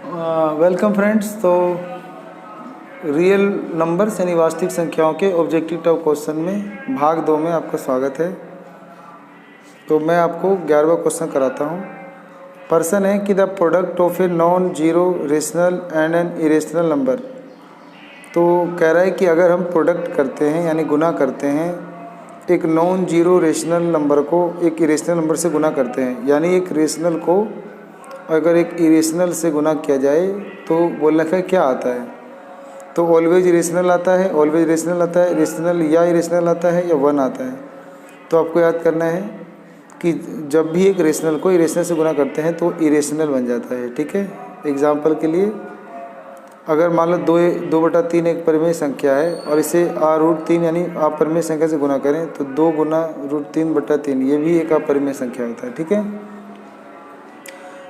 Welcome friends. तो real numbers यानी वास्तविक संख्याओं के ऑब्जेक्टिव टाइप क्वेश्चन में भाग 2 में आपका स्वागत है। तो मैं आपको 11वां क्वेश्चन कराता हूँ। पर्सन है कि the product of a non zero rational and an irrational number. तो कह रहा है कि अगर हम प्रोडक्ट करते हैं यानी गुना करते हैं एक नॉन जीरो रेशनल नंबर को एक इरेशनल नंबर से गुना करते हैं, यानी एक रेशनल को अगर एक इरेशनल से गुना किया जाए तो बोलने का क्या आता है। तो ऑलवेज इरेशनल आता है, ऑलवेज इरेशनल आता है, रेशनल या इरेशनल आता है या वन आता है। तो आपको याद करना है कि जब भी एक रेशनल को इरेशनल से गुना करते हैं तो इरेशनल बन जाता है। ठीक है, एग्जाम्पल के लिए अगर मान लो 2/3 एक परिमेय संख्या है और इसे r√3 यानी अपरिमेय संख्या से गुना करें तो 2 गुना √3/3 ये भी एक अपरिमेय संख्या होता है। ठीक है,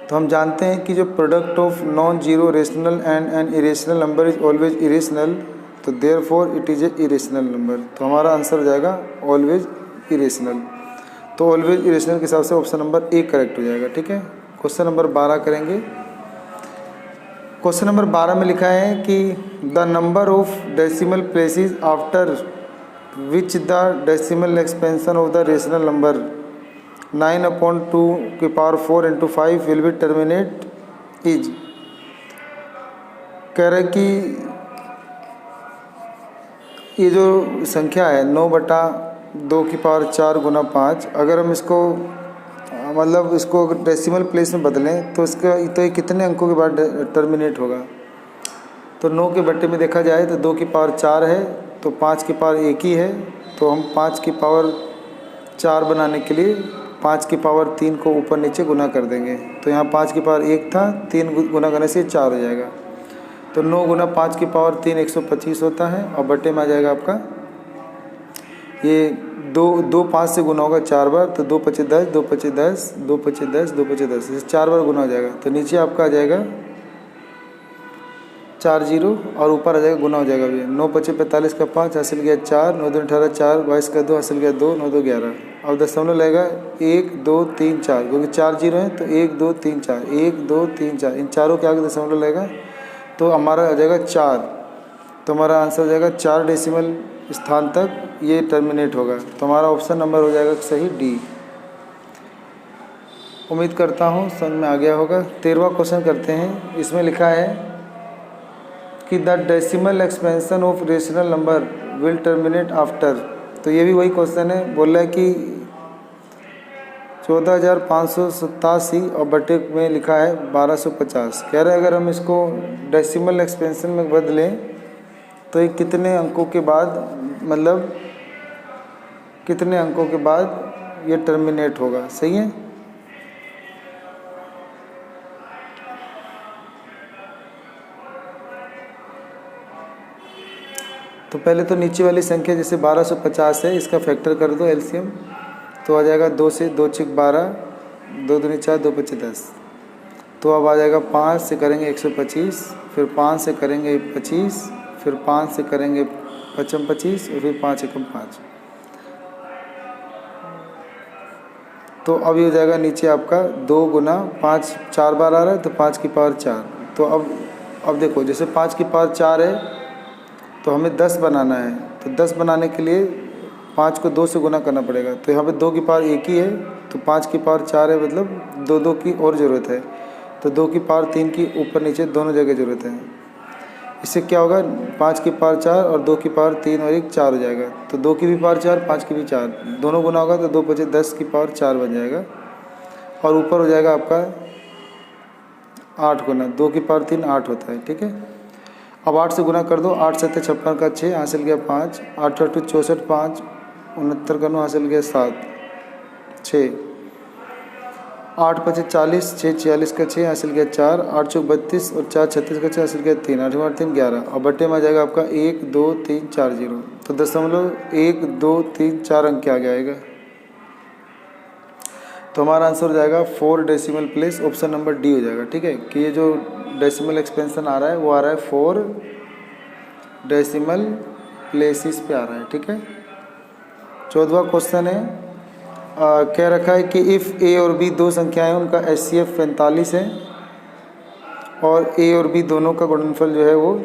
तो हम जानते हैं कि जो product of non zero rational and an irrational number is always irrational, तो therefore it is a irrational number. तो हमारा आंसर हो जाएगा ऑलवेज इरेशनल। तो ऑलवेज इरेशनल के हिसाब से ऑप्शन नंबर ए करेक्ट हो जाएगा। ठीक है, क्वेश्चन नंबर 12 करेंगे। क्वेश्चन नंबर 12 में लिखा है कि the number of decimal places after which the decimal expansion of the rational number 9/2⁴ × 5 will be terminate is. कह रहे कि ये जो संख्या है 9/2⁴ × 5, अगर हम इसको मतलब इसको डेसिमल प्लेस में बदलें तो इसका तो ये कितने अंकों के बाद टर्मिनेट होगा। तो 9 के बट्टे में देखा जाए तो 2⁴ है, तो 5⁴ ही है। तो हम 5⁴ बनाने के लिए 5⁻³ को ऊपर नीचे गुना कर देंगे। तो यहाँ 5⁻1 था, 3 गुना करने से 4 हो जाएगा। तो 9 गुना 5⁻3 125 होता है और बट्टे में आ जाएगा आपका ये 2 5 से गुना होगा 4 बार, तो 2 × 5 = 10, 2 × 5 = 10, 2 × 5 = 10, 2 × 5 = 10, इसे 4 बार गुना हो जाएगा। तो नीचे आपका आ जाएगा 4 0 और ऊपर आ जाएगा गुना हो जाएगा भैया। 9 × 5 = 45 का 5 हासिल गया 4, 9 दूनी 18 4, 22 का 2 हासिल गया 2, 9 2 11। अब दशमलव लगेगा 1 2 3 4, क्योंकि 4 0 है तो 1 2 3 4, 1 2 3 4, इन चारों के आगे दशमलव लगेगा तो हमारा आ जाएगा 4। तो हमारा आंसर हो जाएगा 4 डेसिमल स्थान तक ये टर्मिनेट होगा। तो हमारा ऑप्शन नंबर हो जाएगा सही डी। उम्मीद करता हूँ समझ में आ गया होगा। 13वां क्वेश्चन करते हैं। इसमें लिखा है कि the decimal expansion of rational number will terminate after. तो ये भी वही क्वेश्चन है, बोल रहा है कि 14,587 और बटे में लिखा है 1250। कह रहे हैं अगर हम इसको डेसिमल एक्सपेंशन में बदलें तो ये कितने अंकों के बाद मतलब कितने अंकों के बाद ये टर्मिनेट होगा। सही है, तो पहले तो नीचे वाली संख्या जैसे 1250 है, इसका फैक्टर कर दो एलसीएम, तो आ जाएगा 2 से 2 × 12, 2 दूनी 4, 2 × 5 = 10। तो अब आ जाएगा 5 से करेंगे 125, फिर 5 से करेंगे 25, फिर 5 से करेंगे 25 और फिर 5 × 5। तो अब ये हो जाएगा नीचे आपका 2 गुना 5 4 बार आ रहा है तो 5⁴ तो अब देखो जैसे 5⁴ है तो हमें 10 बनाना है। तो 10 बनाने के लिए 5 को 2 से गुना करना पड़ेगा। तो यहाँ पे 2⁴ ही है तो 5⁴ है, मतलब 2 2 की और ज़रूरत है। तो 2⁵3 की ऊपर नीचे दोनों जगह ज़रूरत है। इससे क्या होगा 5⁵4 और 2⁵3 और 1 4 हो जाएगा। तो 2⁵4 5⁵4 दोनों गुना होगा तो 2 × 5 = 10⁴ बन जाएगा। और ऊपर हो जाएगा आपका 8 गुना 2⁵3 8 होता है। ठीक है, अब 8 से गुना कर दो। 8 7 56 का 6 हासिल गया 5, 8 8 64 5 69 का 9 हासिल गया 7 6, 8 5 40, 6 46 का 6 हासिल गया 4, 8 4 32 और 4 36 का 6 हासिल गया 3, 8 8 3 11 और बट्टे में आ जाएगा आपका 1 2 3 4 0। तो दशमलव 1 2 3 4 अंक के आगे आएगा। तो हमारा आंसर हो जाएगा 4 decimal place, option number D हो जाएगा। ठीक है, कि ये जो डेसिमल एक्सपेंशन आ रहा है वो आ रहा है 4 डेसिमल प्लेसेस पे आ रहा है। ठीक है, 14वां क्वेश्चन है। कह रखा है कि इफ़ ए और बी दो संख्याएं उनका HCF 45 है और ए और बी दोनों का गुणनफल जो है वो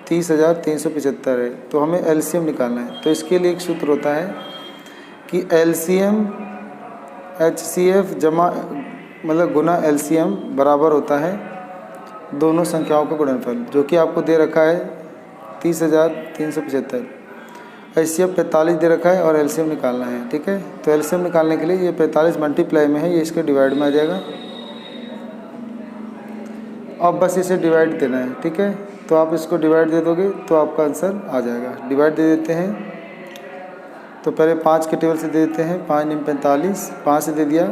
30,375 है। तो हमें एलसीएम निकालना है। तो इसके लिए एक सूत्र होता है कि एलसीएम एचसीएफ जमा मतलब गुना एलसीएम बराबर होता है दोनों संख्याओं का गुणनफल, जो कि आपको दे रखा है 30,375। एचसीएफ 45 दे रखा है और एलसीएम निकालना है। ठीक है, तो एलसीएम निकालने के लिए ये 45 मल्टीप्लाई में है, ये इसके डिवाइड में आ जाएगा। अब बस इसे डिवाइड देना है। ठीक है, तो आप इसको डिवाइड दे दोगे तो आपका आंसर आ जाएगा। डिवाइड दे देते हैं, तो पहले 5 के टेबल से दे देते हैं। 5 × 45, 5 से दे दिया,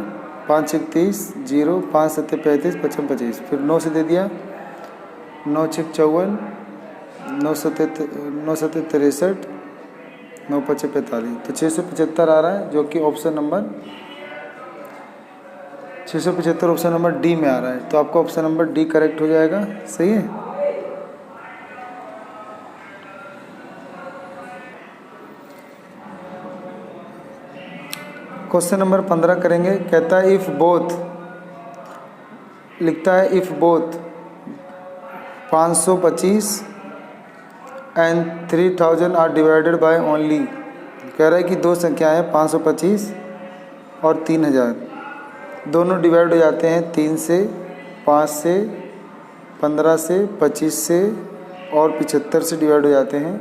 5 × 30, 0, 5 × 7 35, 55 25, फिर 9 से दे दिया, 9 × 6 54, 9 × 7 63, 9 × 5 45, तो 675 आ रहा है, जो कि option number 675 option number D में आ रहा है। तो आपका ऑप्शन नंबर डी करेक्ट हो जाएगा। सही है। क्वेश्चन नंबर 15 करेंगे। कहता है इफ़ बोथ, लिखता है if both 525 and 3000 are divided by only. कह रहा है कि दो संख्याएं हैं 525 और 3000, दोनों डिवाइड हो जाते हैं 3 से, 5 से, 15 से, 25 से और 75 से डिवाइड हो जाते हैं।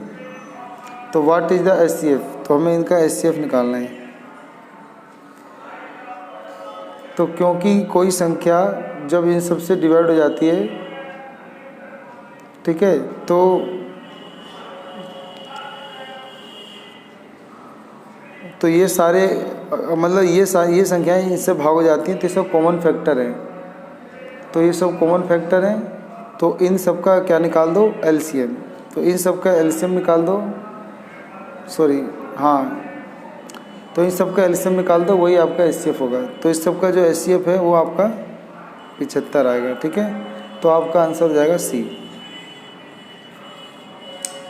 तो व्हाट इज़ द एचसीएफ, तो हमें इनका एचसीएफ निकालना है। तो क्योंकि कोई संख्या जब इन सबसे डिवाइड हो जाती है, ठीक है, तो ये सारे मतलब ये संख्याएं इससे भाग हो जाती हैं, तो ये सब कॉमन फैक्टर हैं। तो ये सब कॉमन फैक्टर हैं, तो इन सब का क्या निकाल दो, एलसीएम। तो इन सब का एलसीएम निकाल दो, तो इन सब का एलसीएम निकाल दो, वही आपका एचसीएफ होगा। तो इस सब का जो एचसीएफ है वो आपका 75 आएगा। ठीक है, तो आपका आंसर हो जाएगा सी।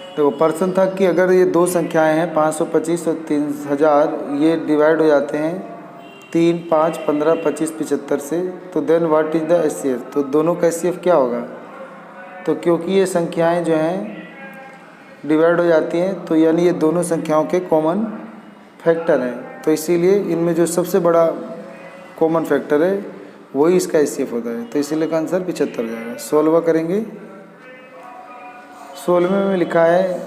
देखो प्रश्न था कि अगर ये दो संख्याएं हैं 525 और 3000, ये डिवाइड हो जाते हैं 3, 5, 15, 25, 75 से, तो then what is the HCF. तो दोनों का एचसीएफ क्या होगा। तो क्योंकि ये संख्याएं जो हैं डिवाइड हो जाती हैं, तो यानी ये दोनों संख्याओं के कॉमन फैक्टर हैं, तो इसीलिए इनमें जो सबसे बड़ा कॉमन फैक्टर है वही इसका एचसीएफ होता है। तो इसीलिए का आंसर 75 हो जाएगा। 16वां करेंगे। 16वें में लिखा है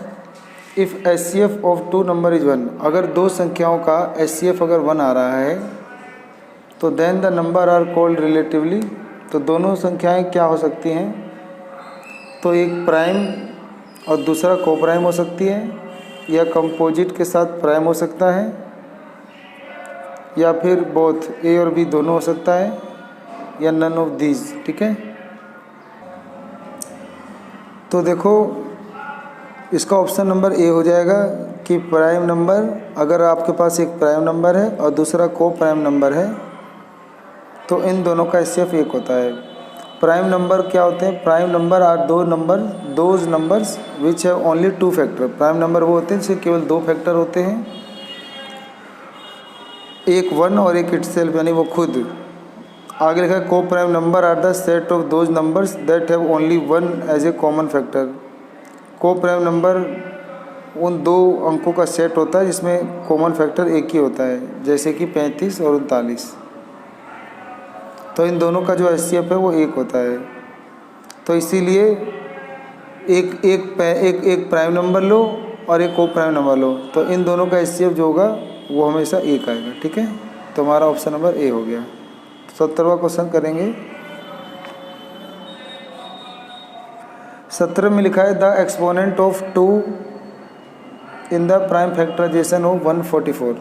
if HCF of 2 number is 1। अगर दो संख्याओं का एचसीएफ अगर 1 आ रहा है, तो then the number are called relatively. तो दोनों संख्याएं क्या हो सकती हैं, तो एक प्राइम और दूसरा कोप्राइम हो सकती है, या कंपोजिट के साथ प्राइम हो सकता है, या फिर बोथ ए और बी दोनों हो सकता है, या नन ऑफ दीज। ठीक है, तो देखो इसका ऑप्शन नंबर ए हो जाएगा कि प्राइम नंबर, अगर आपके पास एक प्राइम नंबर है और दूसरा को प्राइम नंबर है, तो इन दोनों का एचसीएफ 1 होता है। प्राइम नंबर क्या होते हैं, prime number are those numbers which have only 2 factor. Prime number वो होते हैं जिसके केवल 2 फैक्टर होते हैं, एक 1 और एक इटसेल्फ, यानी वो खुद। आगे लिखा है coprime number are the set of those numbers that have only 1 as a common factor. Coprime number उन दो अंकों का सेट होता है जिसमें कॉमन फैक्टर एक ही होता है, जैसे कि 35 और 39। तो इन दोनों का जो एचसीएफ है वो 1 होता है। तो इसीलिए एक प्राइम नंबर लो और एक को प्राइम नंबर लो, तो इन दोनों का एचसीएफ जो होगा वो हमेशा 1 आएगा। ठीक है, तो हमारा ऑप्शन नंबर ए हो गया। 17वां क्वेश्चन करेंगे। 17 में लिखा है the exponent of 2 in the prime factorisation of 144।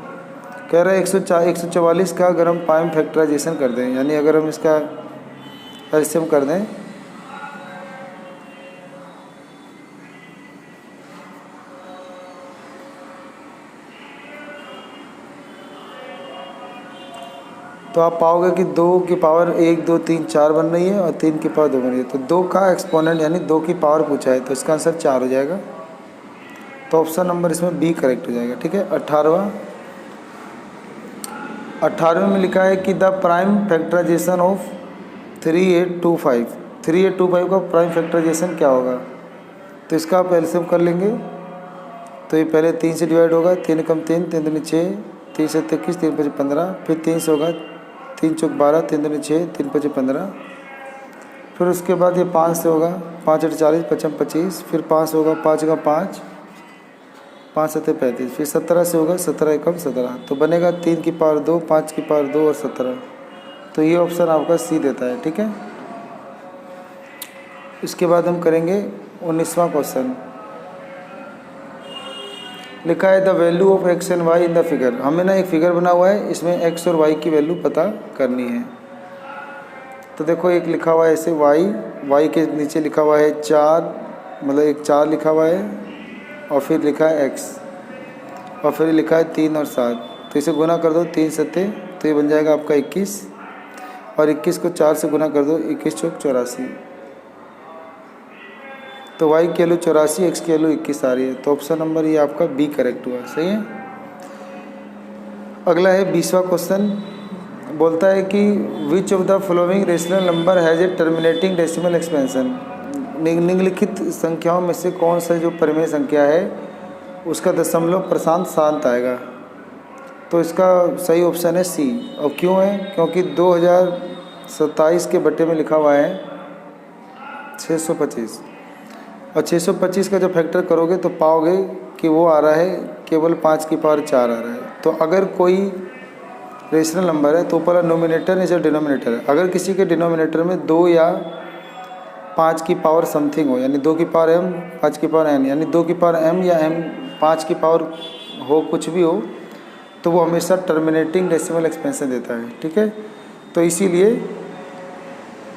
कह रहा है 144 का अगर हम प्राइम फैक्टराइजेशन कर दें, यानी अगर हम इसका एलसीएम कर दें, तो आप पाओगे कि 2 की पावर 1, 2, 3, 4 बन रही है और 3 की पावर 2 बन रही है। तो 2 का एक्सपोनेंट यानी 2 की पावर पूछा है, तो इसका आंसर 4 हो जाएगा। तो ऑप्शन नंबर इसमें बी करेक्ट हो जाएगा। ठीक है, 18वें में लिखा है कि द प्राइम फैक्टराइजेशन ऑफ 3825 3825 का प्राइम फैक्टराइजेशन क्या होगा, तो इसका आप एलसीएम कर लेंगे। तो ये पहले 3 से डिवाइड होगा, 3 कम 3, 3 दूनी 6, 3 से 21, 3 पचे 15, फिर 3 से होगा, 3 चौक 12, 3 दूनी 6, 3 पचे 15, फिर उसके बाद ये 5 से होगा, 5 8 40, 55 25, फिर 5 से होगा, 5 का 5, 5 7 35, फिर 17 से होगा, 17 एकम 17, तो बनेगा 3 की पावर 2, 5 की पावर 2 और 17। तो ये ऑप्शन आपका सी देता है, ठीक है। इसके बाद हम करेंगे 19वां क्वेश्चन। लिखा है the value of X and Y in the figure. हमें ना एक फिगर बना हुआ है, इसमें एक्स और वाई की वैल्यू पता करनी है। तो देखो एक लिखा हुआ है ऐसे वाई के नीचे लिखा हुआ है 4, मतलब एक 4 लिखा हुआ है, और फिर लिखा है एक्स, और फिर लिखा है 3 और 7। तो इसे गुना कर दो 3 सत्ते, तो ये बन जाएगा आपका 21, और 21 को 4 से गुना कर दो, 21 चौक 84। तो y की वैल्यू 84, x की वैल्यू 21 आ रही है। तो ऑप्शन नंबर ये आपका बी करेक्ट हुआ, सही है। अगला है 20वां क्वेश्चन। बोलता है कि which of the following rational number has a terminating decimal expansion. निम्नलिखित संख्याओं में से कौन सा जो परिमेय संख्या है उसका दशमलव प्रशांत शांत आएगा। तो इसका सही ऑप्शन है सी। और क्यों है, क्योंकि 2027 के बट्टे में लिखा हुआ है 625, और 625 का जब फैक्टर करोगे तो पाओगे कि वो आ रहा है केवल 5 की पावर 4 आ रहा है। तो अगर कोई रेशनल नंबर है तो ऊपर नोमिनेटर नीचे डिनोमिनेटर है। अगर किसी के डिनोमिनेटर में 2 या 5 की पावर समथिंग हो, यानी 2 की पावर m, 5 की पावर n, यानी 2 की पावर m या m 5 की पावर हो, कुछ भी हो, तो वो हमेशा टर्मिनेटिंग डेसिमल एक्सपेंशन देता है, ठीक है। तो इसीलिए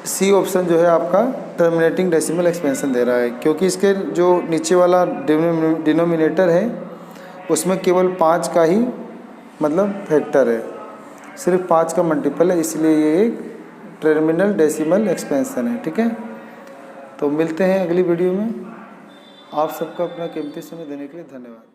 सी ऑप्शन जो है आपका टर्मिनेटिंग डेसिमल एक्सपेंशन दे रहा है, क्योंकि इसके जो नीचे वाला डिनोमिनेटर है उसमें केवल 5 का ही मतलब फैक्टर है, सिर्फ 5 का मल्टीपल है, इसलिए ये एक टर्मिनल डेसिमल एक्सपेंशन है, ठीक है। तो मिलते हैं अगली वीडियो में। आप सबका अपना कीमती समय देने के लिए धन्यवाद।